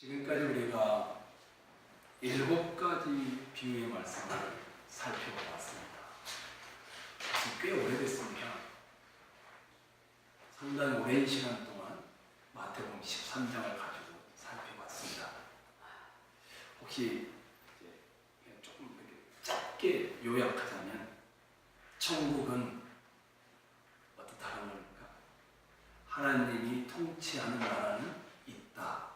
지금까지 우리가 7가지 비유의 말씀을 살펴보았습니다. 꽤 오래됐습니다. 상당히 오랜 시간 동안 마태복음 13장을 가지고 살펴봤습니다. 혹시 조금 짧게 요약하자면 천국은 어떻다는 겁니까? 하나님이 통치하는 나라는 있다.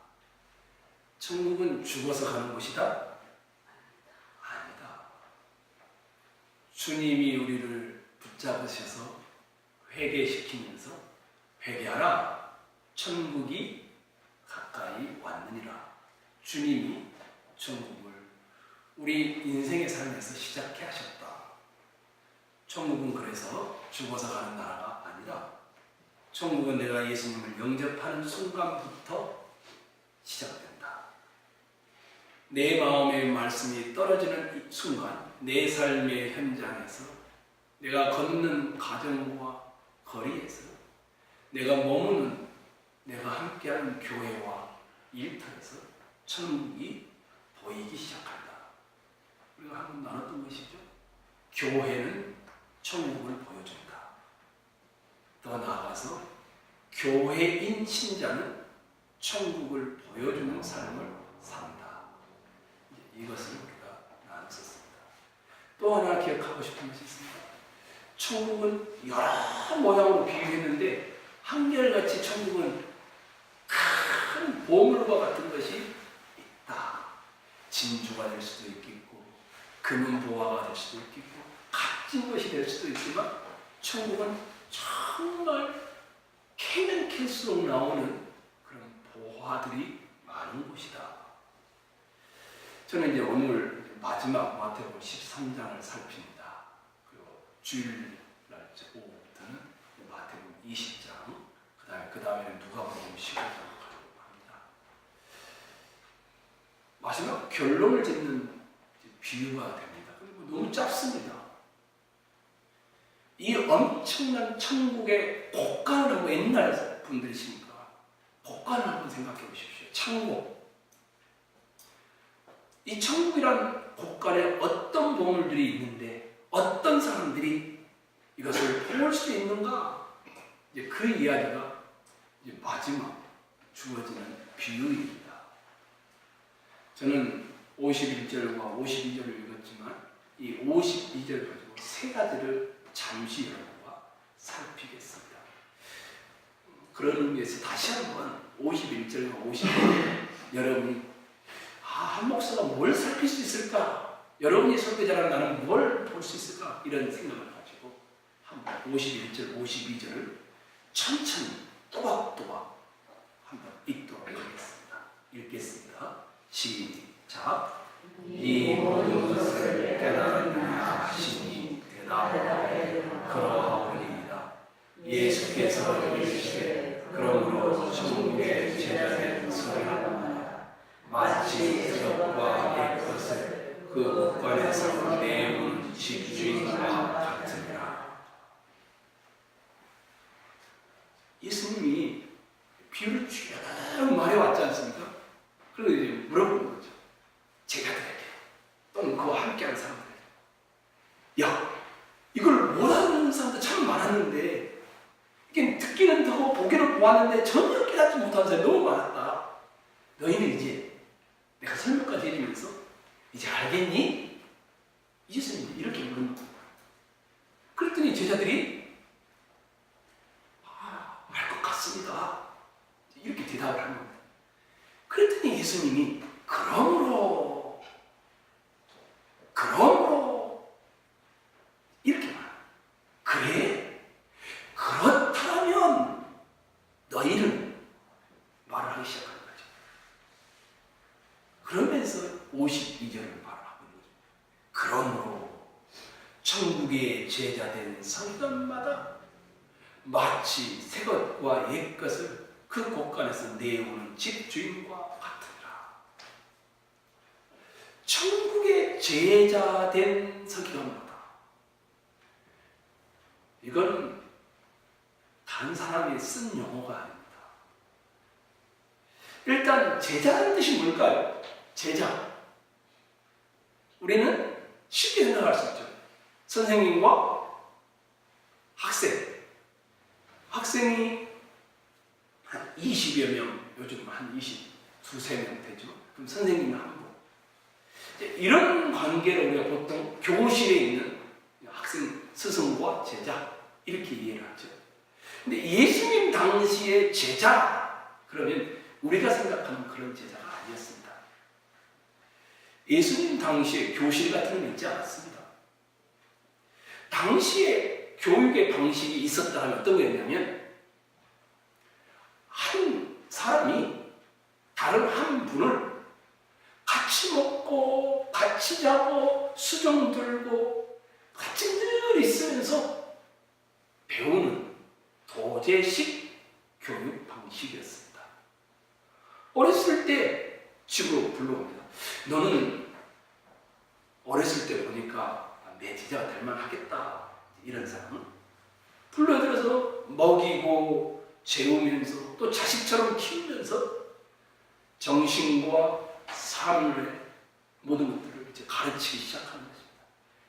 천국은 죽어서 가는 곳이다? 아니다. 주님이 우리를 붙잡으셔서 회개시키면서 회개하라. 천국이 가까이 왔느니라. 주님이 천국을 우리 인생의 삶에서 시작해 하셨다. 천국은 그래서 죽어서 가는 나라가 아니라 천국은 내가 예수님을 영접하는 순간부터 시작된다. 내 마음의 말씀이 떨어지는 이 순간, 내 삶의 현장에서, 내가 걷는 가정과 거리에서, 내가 머무는, 내가 함께하는 교회와 일터에서 천국이 보이기 시작한다. 우리가 한번 나눴던 것이죠. 교회는 천국을 보여준다. 더 나아가서 교회인 신자는 천국을 보여주는 삶을 산다. 이것을 우리가 나눴었습니다. 또 하나 기억하고 싶은 것이 있습니다. 천국은 여러 모양으로 비유했는데 한결같이 천국은 큰 보물과 같은 것이 있다. 진주가 될 수도 있겠고 금은보화가 될 수도 있겠고 값진 것이 될 수도 있지만 천국은 정말 캐면 캘수록 나오는 그런 보화들이 많은 곳이다. 저는 이제 오늘 마지막 마태복음 13장을 살핍니다. 그리고 주일날 오후부터는 마태복음 20장, 그 다음에는 누가복음 15장을 가려고 합니다. 마지막 결론을 짓는 비유가 됩니다. 그리고 너무 짧습니다. 이 엄청난 천국의 곡간을 하고 옛날 분들이시니까 곡간을 한번 생각해 보십시오. 천국. 이 천국이란 곳간에 어떤 보물들이 있는데 어떤 사람들이 이것을 볼 수 있는가? 이제 그 이야기가 이제 마지막 주어지는 비유입니다. 저는 51절과 52절을 읽었지만 이 52절 가지고 세 가지를 잠시 여러분과 살피겠습니다. 그런 의미에서 다시 한번 51절과 52절 여러분이 한 목사가 뭘 살필 수 있을까? 여러분이 설교자라면 나는 뭘 볼 수 있을까? 이런 생각을 가지고 한번 51절, 52절을 천천히 또박또박 한번 읽도록 하겠습니다. 읽겠습니다. 시작. 이 모든 것을 깨달았느냐 하시니 대답하되 그러하오니이다. 예수께서 이르시되 그러므로 천국의 제자된 소리하라. 마치 새벽과 옛것을 그 옷간에서 내온 집주인과 같으니라. 예수님이 비유를 쭉 말해왔지 않습니까? 그리고 이제 물어보는 거죠. 제자들에게 또는 그와 함께하는 사람들에게, 야, 이걸 못 알아듣는 사람도 참 많았는데 이게 듣기는 듣고 보기는 보았는데 전혀 깨닫지 못하는 사람이 너무 많았다. 너희는 이제 내가 설명까지 해주면서 이제 알겠니? 예수님이 이렇게 물은 거예요. 그랬더니 제자들이 알 것 같습니다. 이렇게 대답을 하는 겁니다. 그랬더니 예수님이 그러므로 이렇게 말해요. 그래? 그렇다면 너희는 말을 하기 시작합니다. 그러면서 52절을 말하고 있는 거죠. 그러므로 천국의 제자된 성전마다 마치 새것과 옛것을 그 곳간에서 내오는 집주인과 같으리라. 천국의 제자된 서기관마다, 이건 다른 사람이 쓴 용어가 아닙니다. 일단 제자라는 뜻이 뭘까요? 제자. 우리는 쉽게 생각할 수 있죠. 선생님과 학생. 학생이 한 20여 명, 요즘 한 22, 3명 되죠. 그럼 선생님은 한 분. 이런 관계를 우리가 보통 교실에 있는 학생, 스승과 제자 이렇게 이해를 하죠. 근데 예수님 당시의 제자, 그러면 우리가 생각하는 그런 제자가 아니었습니다. 예수님 당시에 교실 같은 건 있지 않았습니다. 당시에 교육의 방식이 있었다 하면 어떤 거였냐면, 한 사람이 다른 한 분을 같이 먹고 같이 자고 수종 들고 같이 늘 있으면서 배우는 도제식 교육 방식이었습니다. 어렸을 때 집으로 불러옵니다. 너는 어렸을 때 보니까 내 제자가 될 만하겠다. 이런 사람은 불러들여서 먹이고 재우면서 또 자식처럼 키우면서 정신과 삶의 모든 것들을 이제 가르치기 시작하는 것입니다.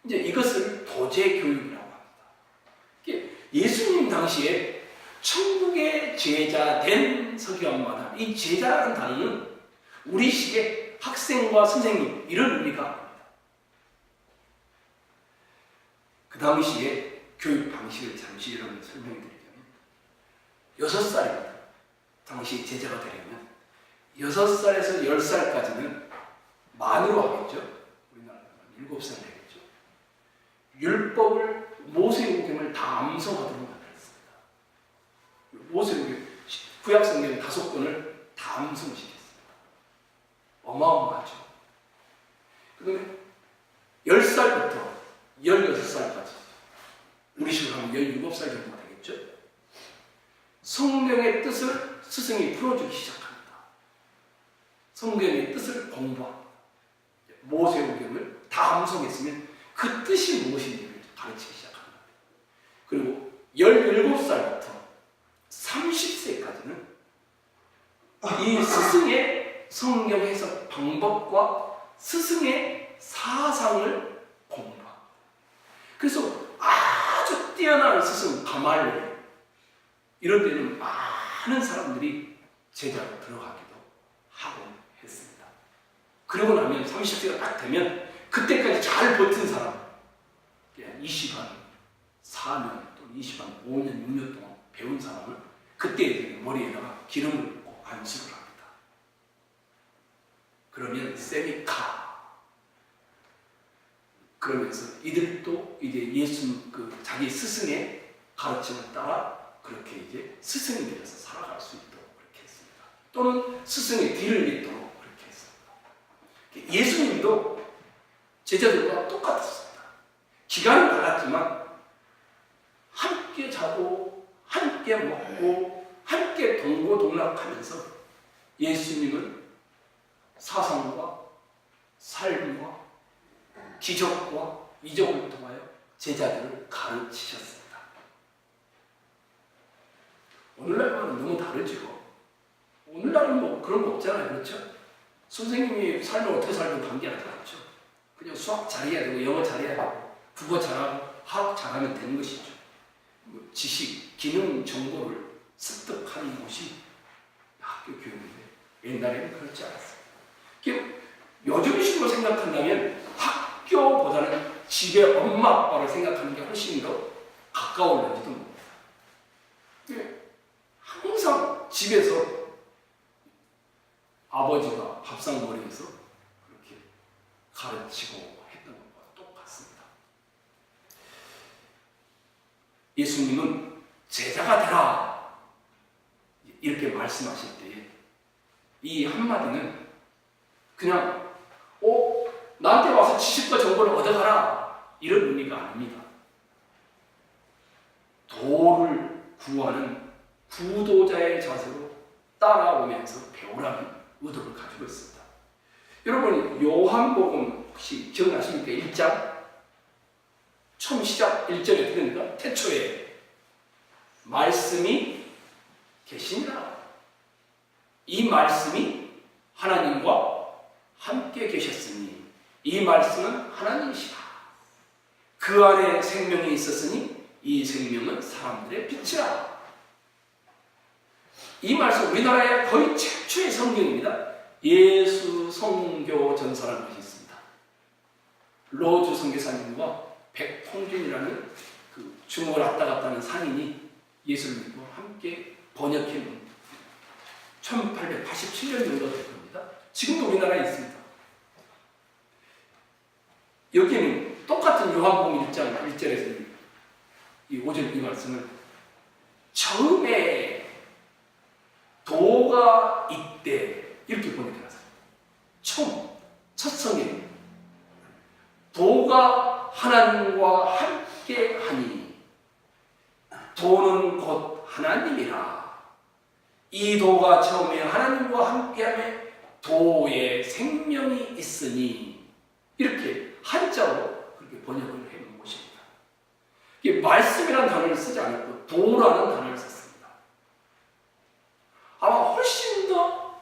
이제 이것을 도제 교육이라고 합니다. 예수님 당시에 천국의 제자 된 서기관마다 이 제자라는 단어는 우리식의 학생과 선생님 이런 의미가 아닙니다. 그 당시에 교육 방식을 잠시 여러분 설명해 드리자면 6살입니다. 당시 제자가 되려면 6살에서 10살까지는 만으로 하겠죠. 우리나라는 7살 되겠죠. 율법을 모세오경을 다 암송하도록 만들었습니다. 모세오경 구약 성경 5권을 다 암송시켰습니다. 어마어마하죠. 그다음에 10살부터 16살까지 우리 식으로 하면 17살 정도 되겠죠. 성령의 뜻을 스승이 풀어주기 시작합니다. 성경의 뜻을 공부합니다. 모세오경을 다 암송했으면 그 뜻이 무엇인지를 가르치기 시작합니다. 그리고 17살부터 30세까지는 이 스승의 성경 해석 방법과 스승의 사상을 공부합니다. 그래서 아주 뛰어난 스승 가말리엘 이런 데는 많은 사람들이 제자로 들어가기도 하고 했습니다. 그러고 나면 30세가 딱 되면 그때까지 잘 버틴 사람 20한 4년 또는 20한 5년 6년 동안 배운 사람을 그때 머리에다가 기름을 붓고 안수를 합니다. 그러면 세미카 그러면서 이들도 이제 예수 자기 스승의 가르침을 따라 그렇게 이제 스승이 되어서 살아갈 수 있도록 그렇게 했습니다. 또는 스승의 뒤를 잇도록 그렇게 했습니다. 예수님도 제자들과 똑같았습니다. 기간은 달랐지만 함께 자고 함께 먹고 함께 동고동락하면서 예수님은 사상과 삶과 기적과 이적을 통하여 제자들을 가르치셨습니다. 오늘날과는 너무 다르죠. 오늘날은 뭐 그런 거 없잖아요. 그렇죠? 선생님이 삶을 어떻게 살든 관계하지 않죠. 그냥 수학 잘해야 되고 영어 잘해야 되고 국어 잘하고 화학 잘하면 되는 것이죠. 지식, 기능, 정보를 습득하는 곳이 학교 교육인데 옛날에는 그렇지 않았어요. 요즘식으로 생각한다면 학교보다는 집에 엄마 아빠를 생각하는 게 훨씬 더 가까울는지도 모릅니다. 항상 집에서 아버지가 밥상머리에서 그렇게 가르치고 했던 것과 똑같습니다. 예수님은 제자가 되라 이렇게 말씀하실 때에 이 한마디는 그냥 나한테 와서 지식과 정보를 얻어가라 이런 의미가 아닙니다. 도를 구하는 구도자의 자세로 따라오면서 배우라는 의도를 가지고 있습니다. 여러분 요한복음 혹시 기억나십니까? 1장 처음 시작 1절에 들으니까 태초에 말씀이 계시니라. 이 말씀이 하나님과 함께 계셨으니 이 말씀은 하나님이시다. 그 안에 생명이 있었으니 이 생명은 사람들의 빛이라. 이 말씀 우리나라의 거의 최초의 성경입니다. 예수 성교 전서라는 것이 있습니다. 로즈 선교사님과 백홍준이라는 그 중국을 왔다 갔다 하는 상인이 예수를 믿고 함께 번역해 놓은 1887년 정도 될 겁니다. 지금도 우리나라에 있습니다. 여기는 똑같은 요한복음 1장 1절에서 이 5절 이 말씀을 처음에 도가 있대 이렇게 번역해놨어요. 처음 첫 성경 도가 하나님과 함께 하니 도는 곧 하나님이라. 이 도가 처음에 하나님과 함께하며 도에 생명이 있으니 이렇게 한자로 그렇게 번역을 해놓은 것입니다. 이게 말씀이라는 단어를 쓰지 않았고 도라는 단어를 썼습니다. 아마 훨씬 더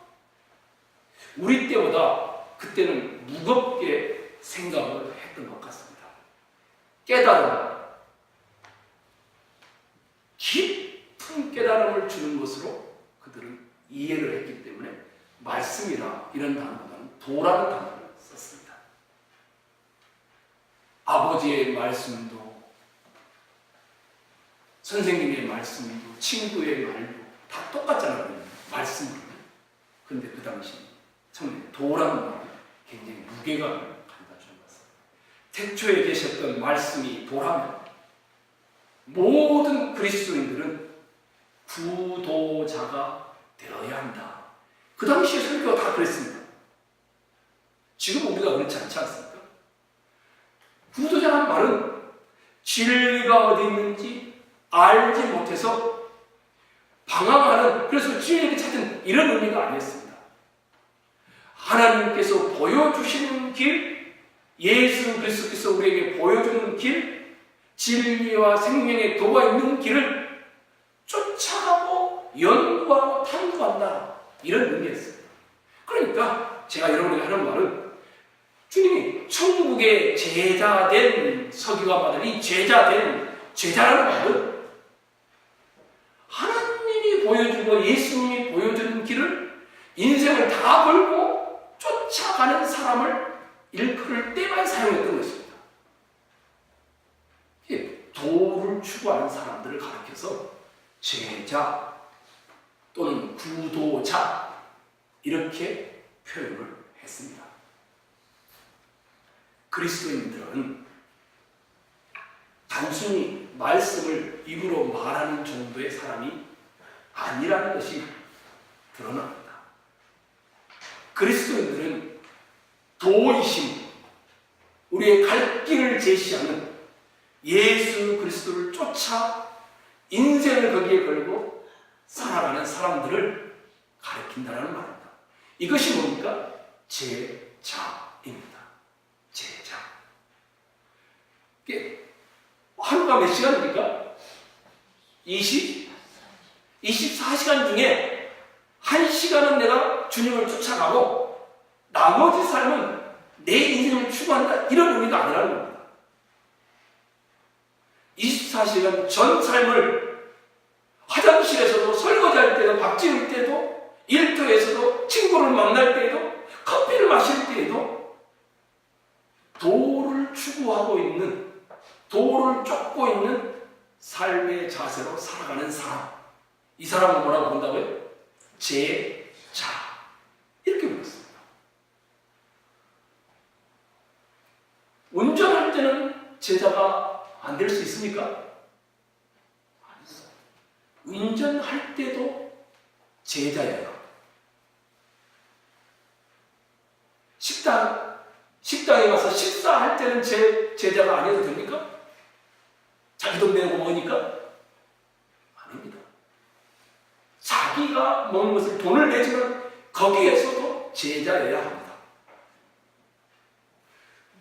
우리 때보다 그때는 무겁게 생각을 했던 것 같습니다. 깨달음, 깊은 깨달음을 주는 것으로 그들은 이해를 했기 때문에 말씀이라 이런 단어보다는 도라는 단어를 썼습니다. 아버지의 말씀도 선생님의 말씀도 친구의 말도 다 똑같잖아요. 말씀으로는. 그런데 그 당시 처음에 도라는 말이 굉장히 무게감을 갖다 주는 것입니다. 태초에 계셨던 말씀이 도라면 모든 그리스도인들은 구도자가 되어야 한다. 그 당시에 설교가 다 그랬습니다. 지금 우리가 그렇지 않지 않습니까? 구도자라는 말은 진리가 어디 있는지 알지 못해서 방황하는, 그래서 진리를 찾는 이런 의미가 아니었습니다. 하나님께서 보여주시는 길, 예수 그리스도께서 우리에게 보여주는 길, 진리와 생명의 도가 있는 길을 쫓아가고 연구하고 탐구한다. 이런 의미였습니다. 그러니까 제가 여러분에게 하는 말은 주님이 천국의 제자된 서기관마들이 제자된 제자라는 말은 하나님이 보여주고 예수님이 보여주는 길을 인생을 다 걸고 쫓아가는 사람을 일컬을 때만 사용했던 것입니다. 도를 추구하는 사람들을 가리켜서 제자 또는 구도자 이렇게 표현을 했습니다. 그리스도인들은 단순히 말씀을 입으로 말하는 정도의 사람이 아니라는 것이 드러납니다. 그리스도인들은 도이신, 우리의 갈 길을 제시하는 예수 그리스도를 쫓아 인생을 거기에 걸고 살아가는 사람들을 가리킨다는 말입니다. 이것이 뭡니까? 제자입니다. 제자. 하루가 몇 시간입니까? 24시간 중에 1시간은 내가 주님을 쫓아가고 나머지 삶은 내 인생을 추구한다, 이런 의미가 아니라는 겁니다. 24시간 전 삶을 화장실에서도, 설거지할 때도, 밥 지을 때도, 일터에서도, 친구를 만날 때에도, 커피를 마실 때에도 도를 추구하고 있는, 도를 쫓고 있는 삶의 자세로 살아가는 사람, 이 사람은 뭐라고 본다고요? 제자, 이렇게 부르습니다. 운전할 때는 제자가 안 될 수 있습니까? 아니죠. 운전할 때도 제자예요. 식당에 가서 식사할 때는 제자가 아니어도 됩니까? 자기 돈 내고 먹으니까? 아닙니다. 자기가 먹는 것을 돈을 내지만 거기에서도 제자여야 합니다.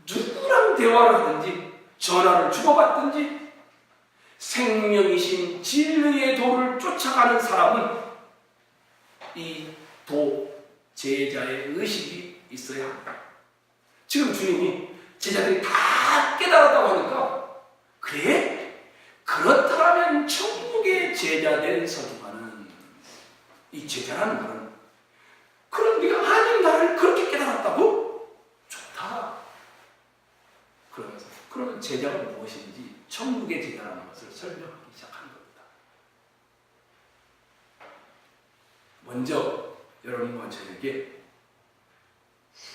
누구랑 대화를 하든지 전화를 주고받든지 생명이신 진리의 도를 쫓아가는 사람은 이 도, 제자의 의식이 있어야 합니다. 지금 주님이 제자들이 다 깨달았다고 하니까 그래? 그렇다면 천국의 제자된 서기관은 이 제자라는 말은 그럼 네가 하나님 나라를 그렇게 깨달았다고? 좋다. 그러면서 그러면 제자가 무엇인지 천국의 제자라는 것을 설명하기 시작하는 겁니다. 먼저 여러분과 저에게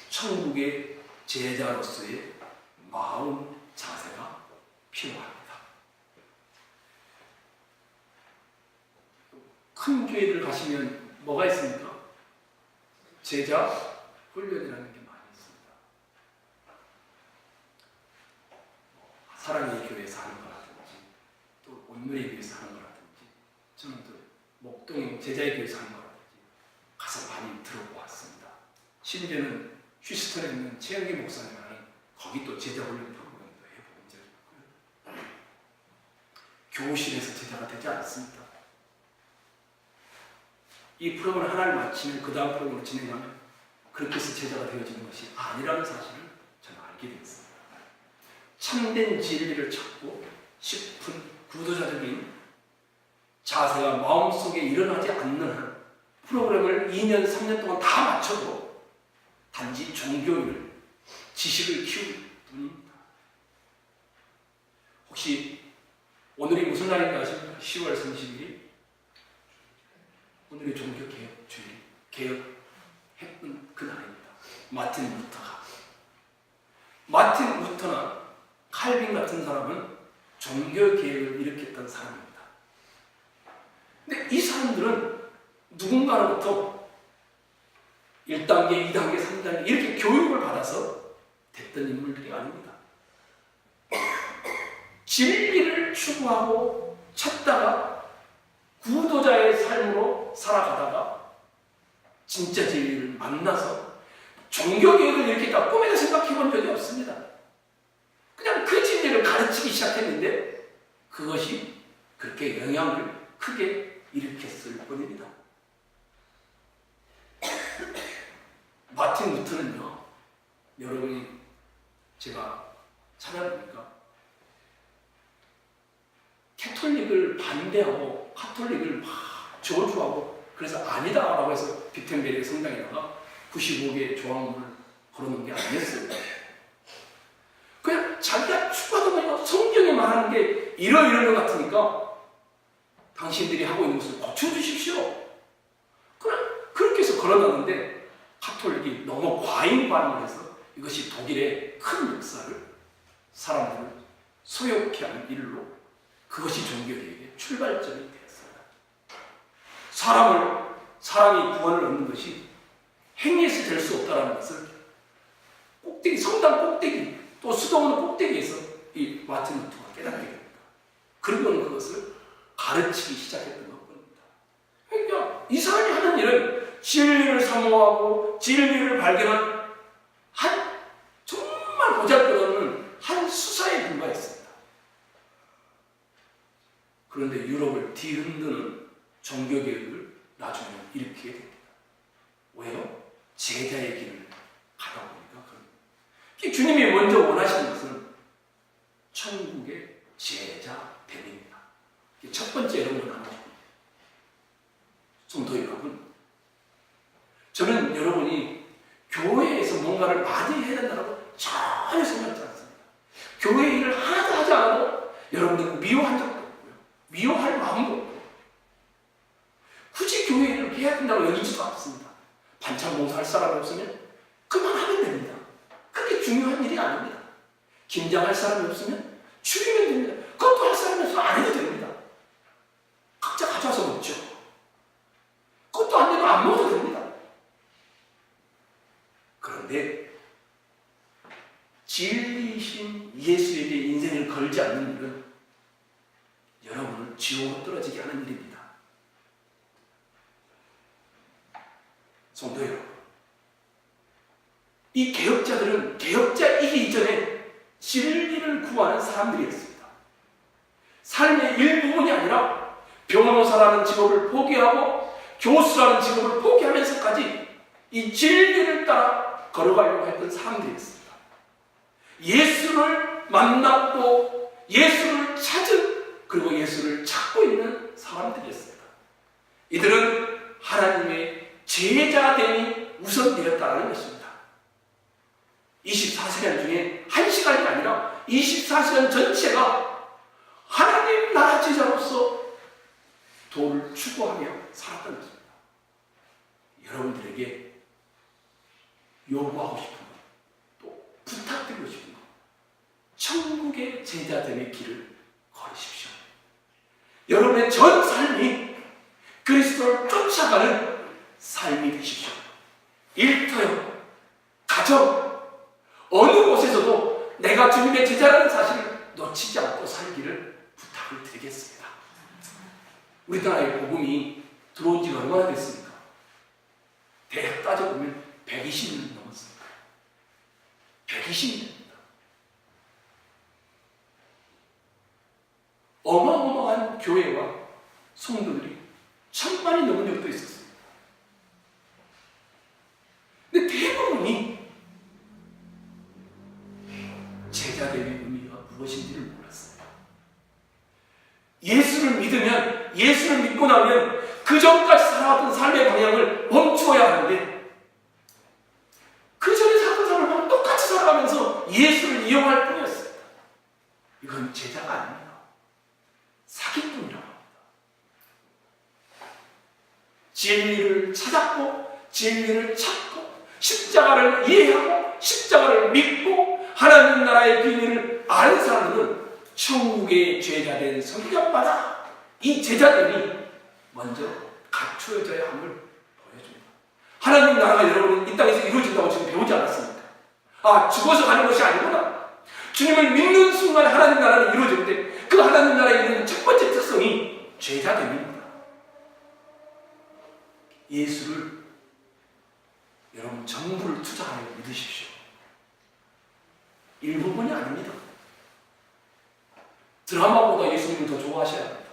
천국의 제자로서의 마음 자세가 필요합니다. 큰 교회를 가시면 뭐가 있습니까? 제자 훈련이라는 게 많이 있습니다. 사랑의 교회에서 하는 거라든지 또 온누리 교회에서 하는 거라든지 저는 또 목동 제자의 교회에서 하는 거라든지 가서 많이 들어보았습니다. 심지어는 휴스턴에 있는 최영기 목사님은 거기 또 제자 훈련 프로그램도 해본 적이 있고요. 교실에서 제자가 되지 않습니다. 이 프로그램 하나를 마치면 그 다음 프로그램을 진행하면 그렇게 해서 제자가 되어지는 것이 아니라는 사실을 저는 알게 되었습니다. 참된 진리를 찾고 싶은 구도자적인 자세가 마음속에 일어나지 않는 한 프로그램을 2년, 3년 동안 다 마쳐도 단지 종교를, 지식을 키울 뿐입니다. 혹시 오늘이 무슨 날인가 아십니까? 10월 30일이 오늘의 종교개혁주의, 개혁했던 그 날입니다. 마틴 루터나 칼빈 같은 사람은 종교개혁을 일으켰던 사람입니다. 근데 이 사람들은 누군가로부터 1단계, 2단계, 3단계 이렇게 교육을 받아서 됐던 인물들이 아닙니다. 진리를 추구하고 찾다가 구도자의 삶으로 살아가다가 진짜 진리를 만나서 종교개혁을 이렇게 딱 꿈에도 생각해 본 적이 없습니다. 그냥 그 진리를 가르치기 시작했는데 그것이 그렇게 영향을 크게 일으켰을 뿐입니다. 마틴 루터는요, 여러분이 제가 찾아보니까 캐톨릭을 반대하고 카톨릭을 막 저주하고 그래서 아니다라고 해서 비텐베르의 성당에다가 95개의 조항문을 걸어놓은 게 아니었어요. 그냥 자기가 추구하던 거니까 성경에 말하는 게 이러이러는 것 같으니까 당신들이 하고 있는 것을 고쳐주십시오. 그렇게 해서 걸어놨는데 카톨릭이 너무 과잉 반응을 해서 이것이 독일의 큰 역사를 사람들을 소욕케 하는 일로 그것이 종교개혁의 출발점이 되었습니다. 사람이 구원을 얻는 것이 행위에서 될 수 없다는 것을 꼭대기, 성당 꼭대기, 또 수도원 꼭대기에서 이 마틴 루터가 깨닫게 됩니다. 그리고는 그것을 가르치기 시작했던 것입니다. 그러니까 이 사람이 하는 일은 진리를 사모하고 진리를 발견한 정말 보잘것없는 한 수사에 불과했습니다. 그런데 유럽을 뒤흔드는 종교개혁을 나중에 일으키게 됩니다. 왜요? 제자의 길을 가다 보니까 그럽니다. 주님이 먼저 원하시는 것은 천국의 제자 됨입니다. 첫 번째 여러분 하나죠. 성도 여러분, 저는 여러분이 교회에서 뭔가를 많이 해야 된다고 전혀 생각하지 않습니다. 교회 일을 하나도 하지 않아도 여러분들은 미워한 적도 없고요. 미워할 마음도 없고요. 굳이 교회 일을 해야 된다고 여기지도 않습니다. 반찬 봉사할 사람이 없으면 그만하면 됩니다. 그렇게 중요한 일이 아닙니다. 김장할 사람이 없으면 줄이면 됩니다. 그것도 할 사람이 없으면 안 해도 됩니다. 각자 가져와서 먹죠. 그것도 안 되면 안 먹어도 됩니다. 그런데 진리이신 예수에게 인생을 걸지 않는 일은 여러분을 지옥으로 떨어지게 하는 일입니다. 성도 여러분, 이 개혁자들은 개혁자이기 이전에 진리를 구하는 사람들이었습니다. 삶의 일부분이 아니라 변호사라는 직업을 포기하고 교수라는 직업을 포기하면서까지 이 진리를 따라 걸어가려고 했던 사람들이었습니다. 예수를 만났고 예수를 찾은, 그리고 예수를 찾고 있는 사람들이었습니다. 이들은 하나님의 제자됨이 우선되었다는 것입니다. 24시간 중에 1시간이 아니라 24시간 전체가 하나님 나라 제자로서 도를 추구하며 살았던 것입니다. 여러분들에게 요구하고 싶은 것, 또 부탁드리고 싶은 것, 천국의 제자됨의 길을 걸으십시오. 여러분의 전 삶이 그리스도를 쫓아가는 삶이 되십시오. 일터요, 가정, 어느 곳에서도 내가 주님의 제자라는 사실을 놓치지 않고 살기를 부탁을 드리겠습니다. 우리나라의 복음이 들어온 지가 얼마나 됐습니까? 대략 따져보면 120년 넘었습니다. 120년입니다. 어마어마한 교회와 성도들이 1000만이 넘은 적도 있었습니다. 근데 대부분이 제자됨의 의미가 무엇인지를 몰랐어요. 예수를 믿으면, 예수를 믿고 나면 그 전까지 살아왔던 삶의 방향을 멈추어야 하는데, 그 전에 살았던 삶을 똑같이 살아가면서 예수를 이용할 뿐이었습니다. 이건 제자가 아닙니다. 사기꾼이라고 합니다. 진리를 찾았고 진리를 찾고 십자가를 이해하고 십자가를 믿고 하나님 나라의 비밀을 아는 사람들은 천국의 제자된 성경마다 이 제자들이 먼저 갖추어져야 함을 보여줍니다. 하나님 나라가 여러분 이 땅에서 이루어진다고 지금 배우지 않았습니까? 아, 죽어서 가는 것이 아니구나. 주님을 믿는 순간 하나님 나라는 이루어질 때 그 하나님 나라에 있는 첫 번째 특성이 제자됨입니다. 예수를 여러분 전부를 투자하여 믿으십시오. 일부분이 아닙니다. 드라마보다 예수님을 더 좋아하셔야 합니다.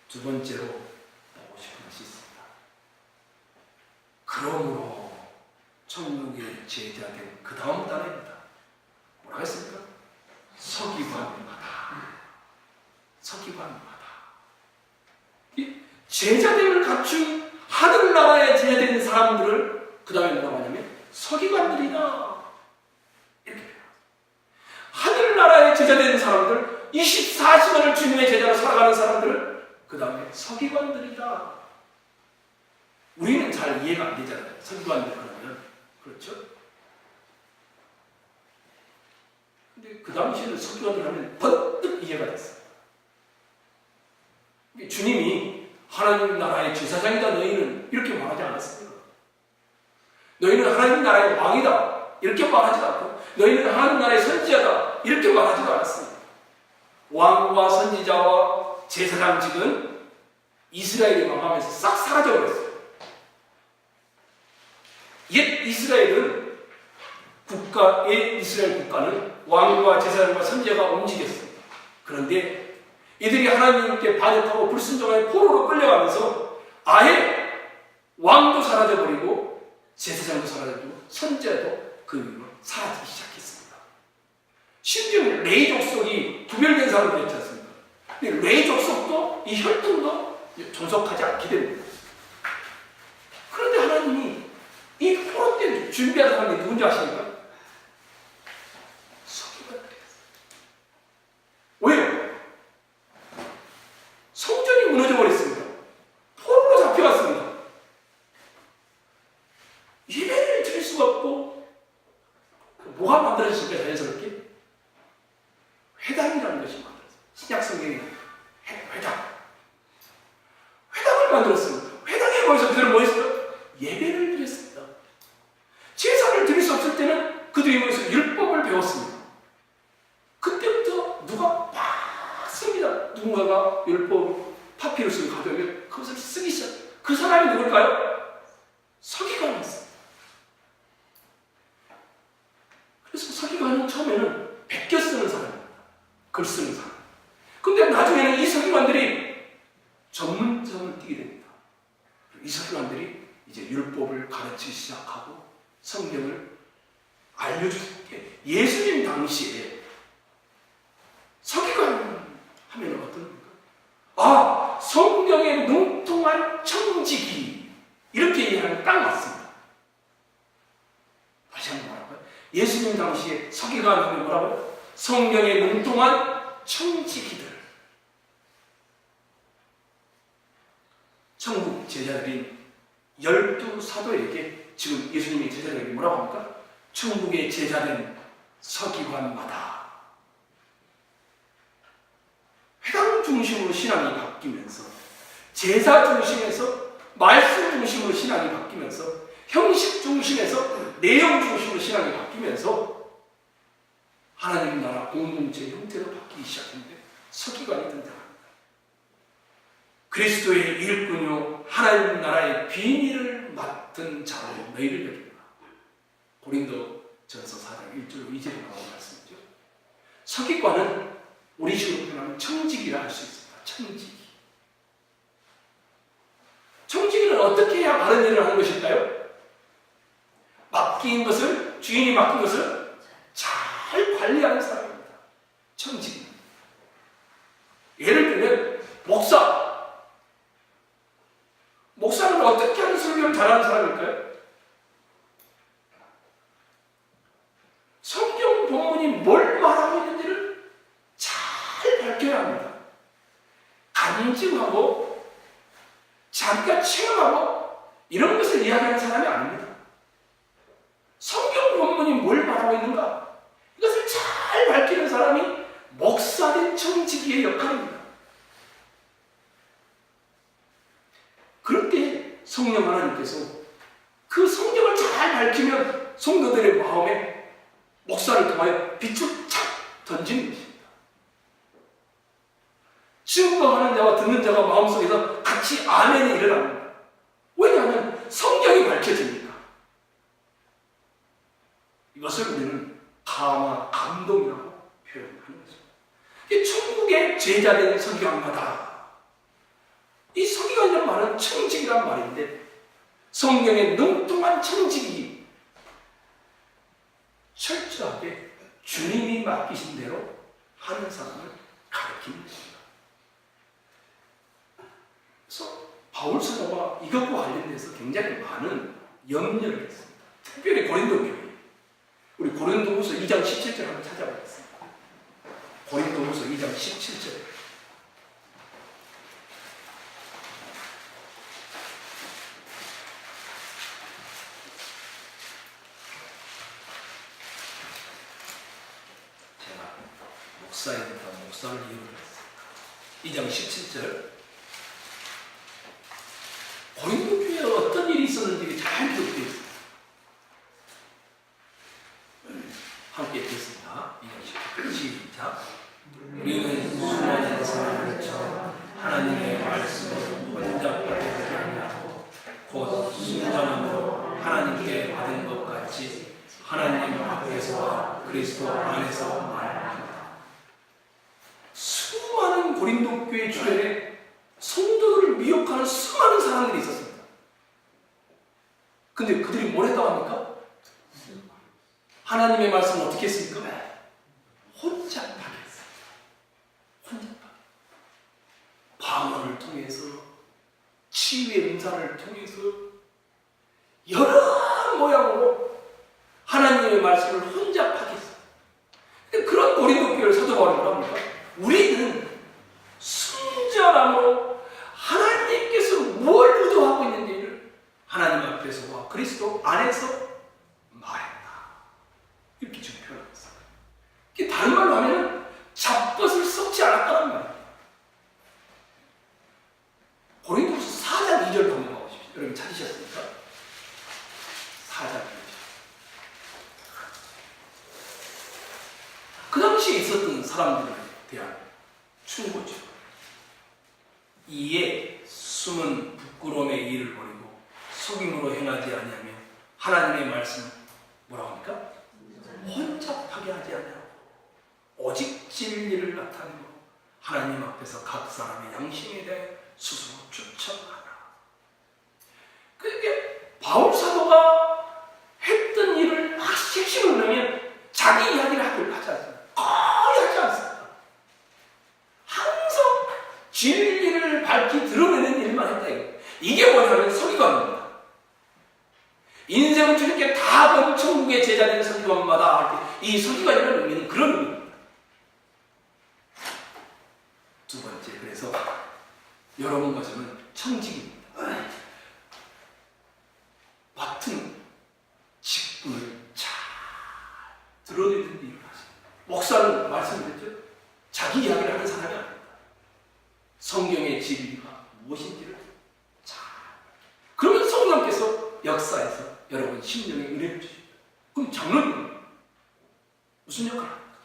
두 번째로 하고 싶은 것이 있습니다. 그러므로 천국의 제자된 그 다음 단어입니다. 뭐라고 했습니까? 서기관마다. 서기관마다. 이 제자됨을 갖춘 하늘나라에 제자된 사람들을 그 다음에 뭐라고 하냐면 서기관들이다. 이렇게 돼요. 하늘나라에 제자된 사람들, 24시간을 주님의 제자로 살아가는 사람들을 그 다음에 서기관들이다. 우리는 잘 이해가 안 되잖아요. 서기관들 그러면. 그렇죠? 근데 그 당시에는 서기관들 하면 번뜩 이해가 됐어요. 주님이 하나님 나라의 제사장이다 너희는 이렇게 말하지 않았습니다. 너희는 하나님 나라의 왕이다 이렇게 말하지 않고 너희는 하나님 나라의 선지자다 이렇게 말하지도 않았습니다. 왕과 선지자와 제사장직은 이스라엘이 망하면서 싹 사라져버렸어요. 옛 이스라엘은 이스라엘 국가는 왕과 제사장과 선지자가 움직였습니다. 그런데 이들이 하나님께 반역하고 불순종하여 포로로 끌려가면서 아예 왕도 사라져버리고 제사장도 사라지고 선지자도 그 이후로 사라지기 시작했습니다. 심지어 레위 족속이 구별된 사람들이 있지 않습니까? 근데 레위 족속도 이 혈통도 존속하지 않게 됩니다. 그런데 하나님이 이 포로 때 준비한 사람이 누군지 아십니까? 서기관들이었어요. 왜요? 성전이 무너져 버렸습니다. 포로로 잡혀갔습니다. 예배를 드릴 수가 없고 뭐가 만들어졌을까 자연스럽게? 회당이라는 것이 만들어졌어요. 신약 성경에 회당을 만들었습니다. 회당에 거기서 그들은 뭐 했어요? 예배를 드렸습니다. 제사를 드릴 수 없을 때는 그들이 모여서 율법을 배웠습니다. 그때부터 누가 막 씁니다. 누군가가 율법 파피루스를 가져오면 그것을 쓰기 시작. 그 사람이 누굴까요? 서기관이었습니다. 그래서 서기관은 처음에는 베껴 쓰는 사람입니다. 글 쓰는 사람. 근데 나중에는 이 서기관들이 뛰게 됩니다. 이 서기관들이 이제 율법을 가르치기 시작하고 성경을 알려주는 게 예수님 당시에 서기관 하면 어떤 겁니까? 아, 성경에 능통한 청지기 이렇게 이해하면 딱 맞습니다. 다시 한번 말할까요? 예수님 당시에 서기관 하면 뭐라고요? 성경에 능통한 청지기들. 천국 제자들인 12사도에게 지금 예수님이 제자들에게 뭐라고 합니까? 천국의 제자된 서기관마다 회당 중심으로 신앙이 바뀌면서 제사 중심에서 말씀 중심으로 신앙이 바뀌면서 형식 중심에서 내용 중심으로 신앙이 바뀌면서 하나님 나라 공동체 형태로 바뀌기 시작했는데 서기관이 등장합니다. 그리스도의 일꾼이요 하나님 나라의 비밀을 맡은 자로 너희를 여긴다. 고린도전서 4장 1절 2절에 나온 말씀이죠. 서기관은 우리 식으로 표현하면 청지기라 할 수 있습니다. 청지기. 청지기는 어떻게 해야 바른 일을 하는 것일까요? 맡긴 것을, 주인이 맡긴 것을 잘 관리하는 사람입니다. 청지기. 예를 들면 목사는 어떻게 하는 설교를 잘하는 사람일까요? 성경 본문이 뭘 말하고 있는지를 잘 밝혀야 합니다. 간증하고 자기가 체험하고 이런 것을 이야기하는 사람이 아닙니다. 성경 본문이 뭘 말하고 있는가? 이것을 잘 밝히는 사람이 목사된 청지기의 역할입니다. 그럴 때 성령 하나님께서 그 성경을 잘 밝히면 성도들의 마음에 목사를 통하여 빛을 착 던지는 것입니다. 증거하는 자와 듣는 자가 마음속에서 같이 아멘이 일어납니다. 왜냐하면 성경이 밝혀지니까. 이것을 우리는 감동이라고 표현하는 것입니다. 이 천국의 제자된 서기관마다 이 서기관이라는 말은 청직이란 말인데 성경의 능통한 청직이 철저하게 주님이 맡기신 대로 하는 사람을 가르치는 것입니다. 그래서 바울 사도가 이것과 관련돼서 굉장히 많은 염려를 했습니다. 특별히 고린도 교회. 우리 고린도후서 2장 17절 한번 찾아보겠습니다. 고린도후서 2장 17절. 목사이니까 목사를 이유로 했습니다. 2장 17절. 고린도 교회에 어떤 일이 있었는지 잘 기록되어 있습니다. 함께 읽겠습니다. 2장 17절 시작. 우리는 수많은 사람들처럼 하나님의 말씀을 혼잡하게 하지 아니하고 곧 순전함으로 하나님께 받은 것 같이 하나님 앞에서와 그리스도 안에서 말합니다. 수많은 고린도 교회 주변에 성도들을 미혹하는 수많은 사람들이 있었습니다. 근데 그들이 뭘 했다고 합니까? 하나님의 말씀을 어떻게 했습니까? 혼잡하게 했어요. 혼잡하게. 방언을 통해서, 치유의 은사를 통해서 여러 모양으로 하나님의 말씀을 혼잡하게 했어요. 근데 그런 고린도 교회를 사도 바울이 뭐라고 합니까? 우리는 순전함으로 하나님께서 무엇을 의도하고 있는지를 하나님 앞에서와 그리스도 안에서 말했다. 이렇게 지금 표현하고 있어요. 이게 다른 말로 하면 잡것을 썩지 않았다는 말이에요. 고린도후서 4장 2절 한번 봐보십시오. 여러분 찾으셨습니까? 4장 2절. 그 당시에 있었던 사람들에 대한 충고죠. 이에 숨은 부끄러움의 일을 버리고 속임으로 행하지 아니하며 하나님의 말씀 뭐라고 합니까? 혼잡하게 하지 아니하고 오직 진리를 나타내고 하나님 앞에서 각 사람의 양심에 대해 스스로 쫓아가라. 그게 바울 사도가 했던 일을 핵심을 보면 자기 이야기를 하지 않습니다. 거의 하지 않습니다. 항상 진리를 밝히 드러내는 일만 했다. 이게 뭐냐면 서기관입니다. 인생을 주님께 다 건 천국의 제자된 서기관마다 할 때 이 서기관이라는 의미는 그런 의미입니다. 두 번째, 그래서 여러분과 저는 청직입니다. 맡은 직분을 잘 드러내는 일을 하십니다. 목사는 말씀드렸죠? 자기 이야기를 하는 사람이 아닙니다. 성경의 진리가 무엇인지를 잘. 그러면 성령께서 역사에서 여러분 심령에 은혜를 주십니다. 그럼 장로님 무슨 역할을 합니까?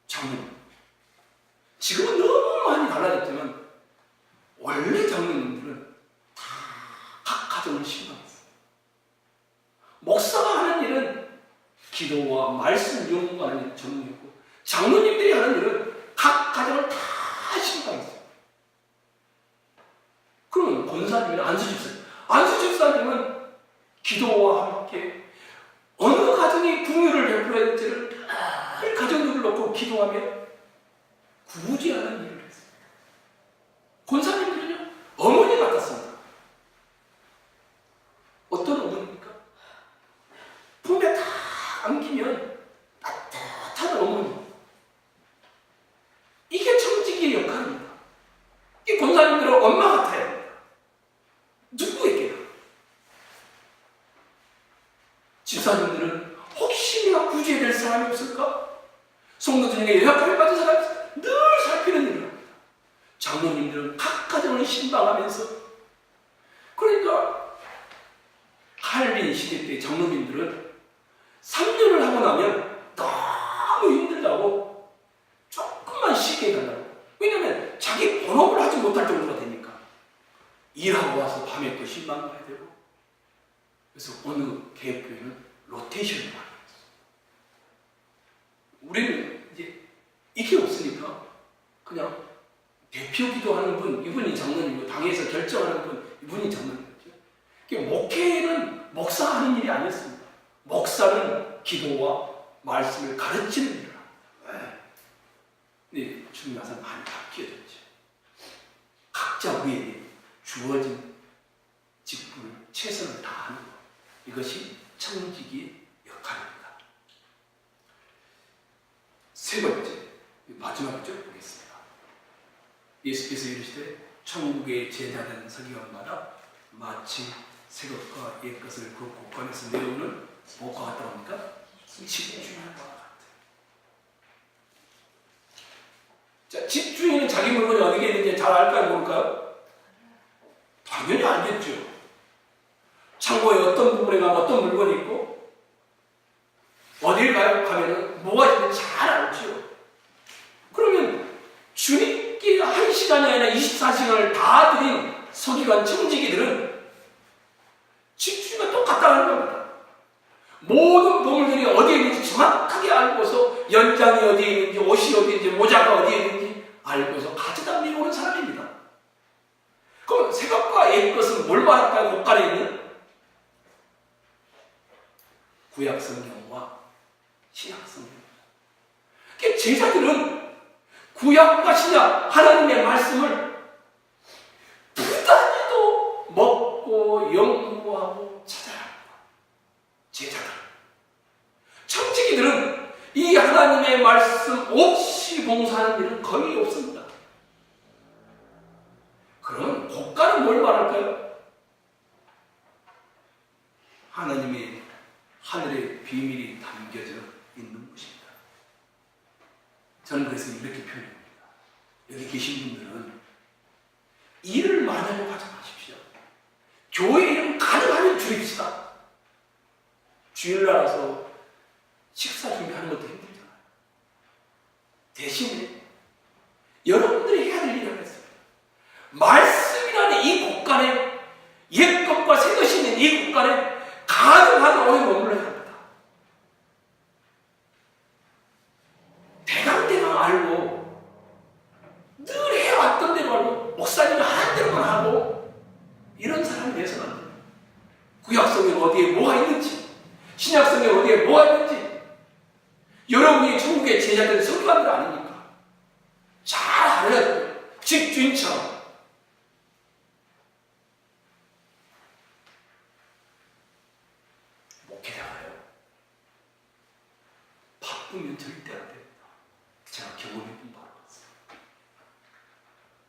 장로님. 지금은 너무 많이 달라졌지만 원래 장로님들은 다 각 가정을 신방했어요. 목사가 하는 일은 기도와 말씀 연구하는 일을 전문했고 장로님들이 하는 일은 각 가정을 다 신방했어요. 그러면 권사님이나 안수집사님은 기도와 함께 어느 가정이 궁유를 베풀어야 될지를 늘 가정들을 놓고 기도하며 구제하는 일을 했어요. 권사님들은요 어머니 같았습니다. 어떤 어머니입니까? 품에 다 안기면 따뜻한 어머니. 이게 청지기의 역할입니다. 이 권사님들은 엄마 같아야 됩니다. 누구에게나. 집사님들은 혹시 내가 구제해야 될 사람이 없을까? 성도 중에 역할을 받은 사람이 있을까? 늘 살피는 일을 합니다. 장로님들은 각 가정을 신방하면서, 그러니까 할빈 시대 때 장로님들은 3년을 하고 나면 너무 힘들다고 조금만 쉬게 해달라고. 왜냐면 자기 본업을 하지 못할 정도가 되니까. 일하고 와서 밤에 또 신방 가야 되고. 그래서 어느 개혁교회는 로테이션을 하는 거예요. 우리는 이제 이게 없으니까 그냥 대표 기도하는 분, 이분이 장로님이고 당에서 결정하는 분, 이분이 장로님이죠. 목회는 목사하는 일이 아니었습니다. 목사는 기도와 말씀을 가르치는 일을 합니다. 근데 주님 와서 많이 바뀌어졌죠. 각자 우리에게 주어진 직분을 최선을 다하는 것. 이것이 청지기의 역할입니다. 세 번째, 마지막 쪽 보겠습니다. 예수께서 이르시되 천국의 제자된 서기관마다 마치 새것과 옛것을 그 곳간에서 내어오는 무엇과 같다고 합니까? 집주인과 같아요. 자, 집주인은 자기 물건이 어디에 있는지 잘 알까요? 모를까요? 당연히 알겠죠. 창고에 어떤 부분에 가면 어떤 물건이 있고 어딜 가면은 뭐가 있는지 잘 알죠. 그러면 주님께 1시간이 아니라 24시간을 다 드린 서기관 청지기들은 집주인과 똑같다는 겁니다. 모든 보물들이 어디에 있는지 정확하게 알고서 연장이 어디에 있는지, 옷이 어디에 있는지, 모자가 어디에 있는지 알고서 가져다 밀어오는 사람입니다. 그럼 새것과 옛것은 뭘 말할까요? 곳간에 있는 구약 성경과 신약 성경. 제자들은 구약과 신약 하나님의 말씀을 부단히도 먹고 연구하고 찾아야 합니다. 제자들. 청지기들은 이 하나님의 말씀 없이 봉사하는 일은 거의 없습니다. 그럼 곳간은 뭘 말할까요? 하나님의 하늘의 비밀이 담겨져 있는 곳입니다. 저는 그래서 이렇게 표현합니다. 여기 계신 분들은 일을 많이 하려고 하지 마십시오. 교회 이름 가능하면 줄입시다. 주일날 와서 식사 준비하는 것도 힘들잖아요. 대신에 여러분들이 해야 될 일을 하겠습니다. 말씀이라는 이 곳간에, 옛것과 새것이 있는 이 곳간에 가능한 오해 머물러야 합니다. 대강대강 알고 늘 해왔던 대로 알고 목사님은 성경 어디에 뭐가 있는지, 신약 성경 어디에 뭐가 있는지 여러분이 천국의 제자들 설교관들 아닙니까? 잘 알아야 돼요. 집주인처럼. 목회자가요, 바쁘면 절대 안 됩니다. 제가 경험해본 바로 같습니다.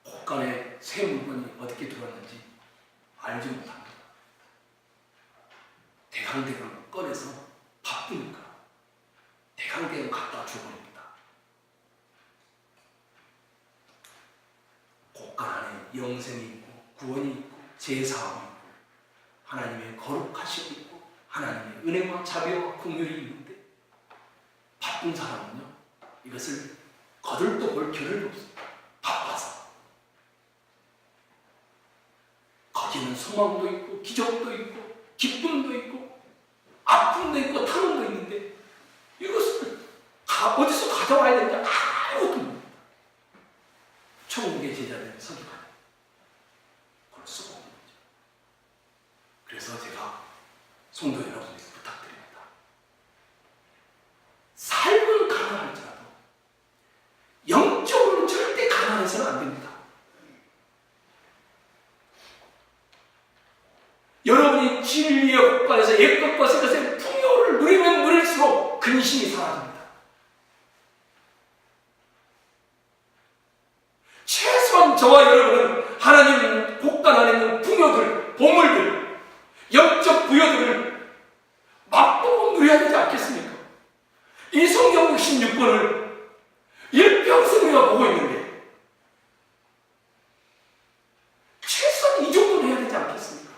곳간에 새 물건이 어떻게 들어왔는지 알지 못합니다. 대강대강 꺼내서 바쁘니까 대강대강 갖다 줘버립니다. 곳간 안에 영생이 있고 구원이 있고 제사함이 있고 하나님의 거룩하심이 있고 하나님의 은혜와 자비와 긍휼이 있는데 바쁜 사람은요, 이것을 거들떠 볼 겨를이 없습니다. 바빠서. 거기는 소망도 있고 기적도 있고 기쁨도 있고 아픔도 있고 탐험도 있는데 이것을 어디서 가져와야 되는지 아무것도 모릅니다. 천국의 제자들 설교관 그걸 쓰고 있는 거죠. 그래서 제가 성도 여러분에게 부탁드립니다. 삶은 가난할지라도 영적으로는 절대 가난해서는 안 됩니다. 여러분이 진리의 곳간에서 옛것과 새것의 풍요를 누리면 누릴수록 근심이 사라집니다. 최소한 저와 여러분은 하나님 곳간 안에 있는 풍요들, 보물들, 영적 부여들을 맛보고 누려야 되지 않겠습니까? 이 성경 66권을 일평생 우리가 보고 있는데 최소한 이 정도는 해야 되지 않겠습니까?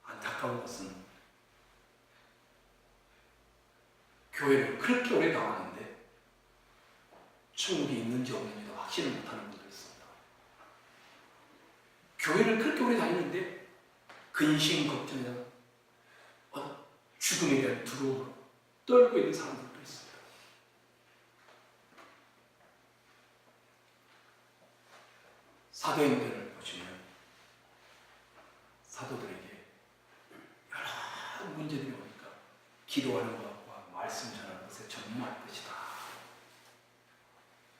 안타까운 것은 교회를 그렇게 오래 나왔는데 천국이 있는지 없는지도 확신을 못하는 분도 있습니다. 교회를 그렇게 오래 다니는데 근심 걱정이나 죽음에 대한 두려움으로 떨고 있는 사람들도 있습니다. 사도행전을 보시면 사도들에게 여러 문제들이 오니까 기도하는 것과 말씀 전하는 것에 전무할 것이다.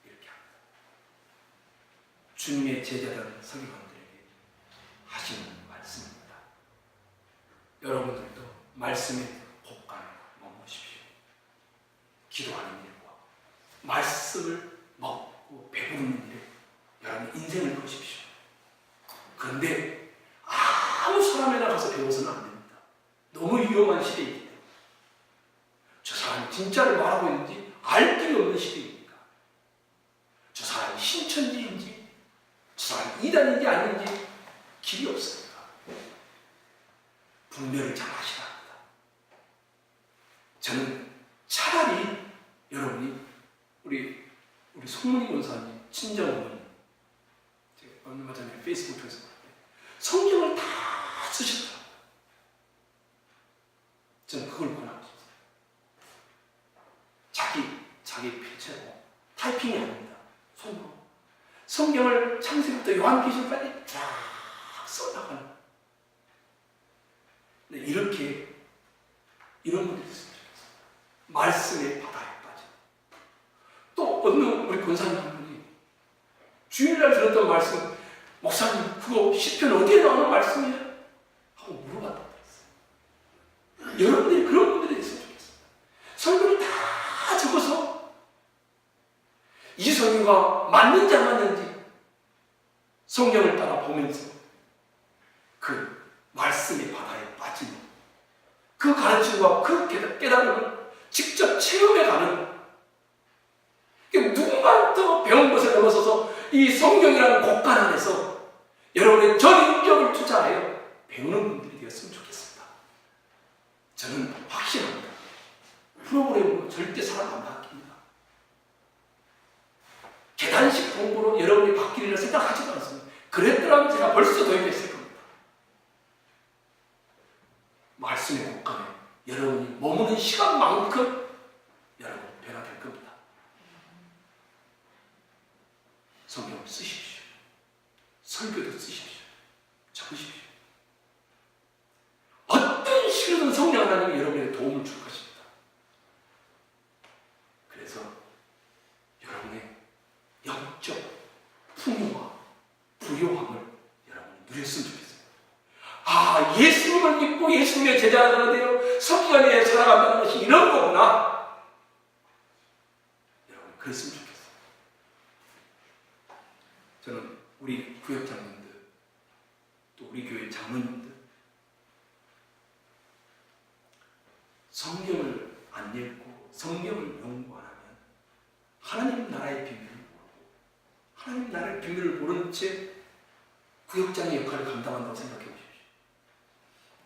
이렇게 합니다. 주님의 제자들 서기관들에게 하시는 말씀입니다. 여러분들도 말씀의 곳간에 머무십시오. 기도하는 일과 말씀을 먹고 배부르는 일에 여러분 인생을 거십시오. 그런데 아무 사람에나 가서 배워서는 안 됩니다. 너무 위험한 시대이기 때문에. 저 사람이 진짜를 말하고 있는지 알 길이 없는 시대입니까? 저 사람이 신천지인지 저 사람이 이단인지 아닌지 길이 없습니다. 분별을 잘 하시라 합니다. 저는 차라리 여러분이 우리 송문희 권사님 친정어머니 제가 얼마 전에 페이스북 통해서 봤는데 성경을 다 쓰셨더라고요. 저는 그걸 권하고 싶어요. 자기 필체로 타이핑이 아닙니다. 손으로 성경을 창세기부터 요한계시록까지 쫙 써나가는. 근데 이렇게 이런 분들이 있습니다. 말씀의 바다에 빠져. 또 어느 우리 권사님 한 분이 주일날 들었던 말씀, 목사님 그거 시편 어디에 나오는 말씀이에요? 하고 물어봤다고 했어요. 여러분들이 그런 분들이 있으면 좋겠습니다. 설교를 다 적어서 이 성경과 맞는지 안 맞는지 성경을 따라 보면서 그 말씀의 바다에 빠지는 그 가르침과 그 깨달음을 직접 체험해가는 누군가부터 배운 것을 넘어서서 이 성경이라는 곳간 안에서 여러분의 전 인격을 투자하여 배우는 분들이 되었으면 좋겠습니다. 저는 확신합니다. 프로그램으로 절대 사람 안 바뀝니다. 계단식 공부로 여러분이 바뀌리라 생각하지도 않습니다. 그랬더라면 제가 벌써 도입했을 겁니다. 말씀의 곳간에 여러분이 머무는 시간만큼 여러분 변화될 겁니다. 성경을 쓰십시오. 설교도 쓰십시오. 적으십시오. 어떤 식으로든 성령 하나님이 여러분에게 도움을 줄 것입니다. 그래서 여러분의 영적 풍요와 부요함을 여러분이 누렸으면 좋겠어요. 아, 예수님을 믿고 예수님의 제자가 되어 성경에 살아간다는 것이 이런 거구나. 여러분 그랬으면 좋겠어요. 저는 우리 구역장님들 또 우리 교회 장로님들 성경을 안 읽고 성경을 연구 안 하면 하나님 나라의 비밀을 모르고 하나님 나라의 비밀을 모르는 채 구역장의 역할을 감당한다고 생각해 보십시오.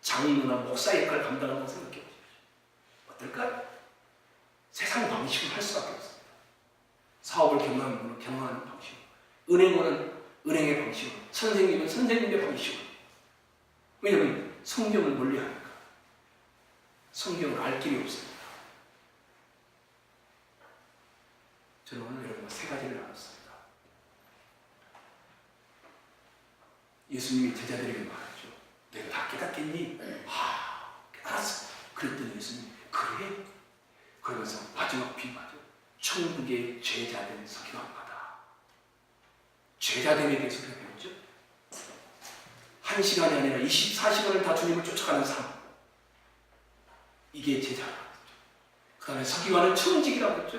장로나 목사 역할을 감당한다고 생각해 보십시오. 어떨까요? 세상 방식으로 할 수밖에 없습니다. 사업을 경영하는 분은 경영하는 방식으로, 은행원은 은행의 방식으로, 선생님은 선생님의 방식으로. 왜냐하면 성경을 멀리하니까. 성경을 알 길이 없습니다. 저는 오늘 여러분과 세 가지를 나눴습니다. 예수님이 제자들에게 말하죠. 내가 다 깨닫겠니? 깨달았어. 그랬더니 예수님이 그래? 그러면서 마지막 비유하죠. 천국의 제자된 서기관마다. 제자됨에 대해서 우리가 배웠죠. 1시간이 아니라 24시간을 다 주님을 쫓아가는 삶. 이게 제자라고 했죠. 그 다음에 서기관은 청직이라고 했죠.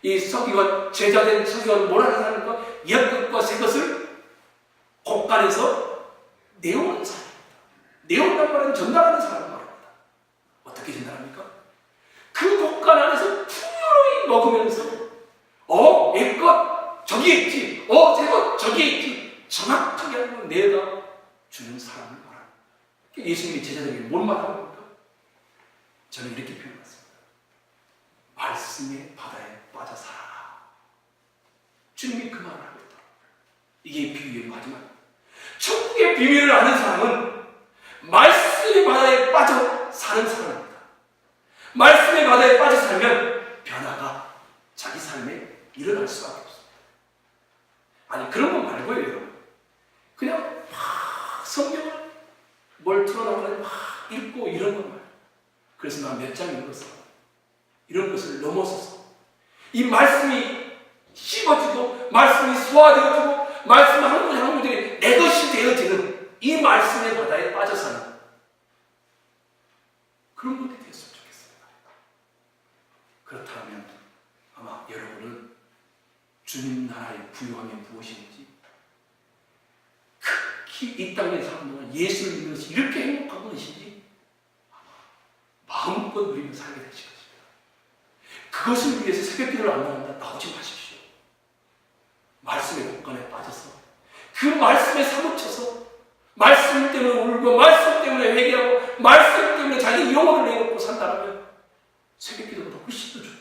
이 서기관, 제자된 서기관은 뭐라는 사람인가? 옛것과 새것을 곳간에서 내오는 사람입니다. 내온단 말은 전달하는 사람 말입니다. 어떻게 전달합니까? 그 곳간 안에서 풍요로이 먹으면서 얘것 저기에 있지, 새것 저기에 있지, 정확하게 하고 내다 주는 사람을 말합니다. 예수님이 제자들에게 뭘 말하는 겁니까? 저는 이렇게 표현했습니다. 말씀의 바다에 빠져 살아라. 주님이 그 말을 하고 있다. 이게 비유의 마지막. 천국의 비밀을 아는 사람은 말씀의 바다에 빠져 사는 사람입니다. 말씀의 바다에 빠져 살면 변화가 자기 삶에 일어날 수밖에 없습니다. 아니 그런 건 말고요, 여러분. 그냥 막 성경을 뭘 틀어놓고 막 읽고 이런 건 말이에요. 그래서 난 몇 장 읽었어. 이런 것을 넘어서서 이 말씀이 씹어지고 말씀이 소화되어지고 말씀 한 구절 한 구절이 내 것이 되어지는 이 말씀의 바다에 빠져 사는 그런 분이 되었으면 좋겠습니다. 그렇다면 아마 여러분은 주님 나라의 부요함이 무엇인지, 특히 이 땅에 사는 동안 예수를 믿는 것이 이렇게 행복한 것인지 마음껏 누리며 살게 되실 것입니다. 그것을 위해서 새벽 기도를 안 나온다, 나오지 마십시오. 말씀의 곳간에 빠져서 그 말씀에 사무쳐서 말씀 때문에 울고 말씀 때문에 회개하고 말씀 때문에 자기 영혼을 내놓고 산다면 새벽 기도보다 훨씬 더 좋습니다.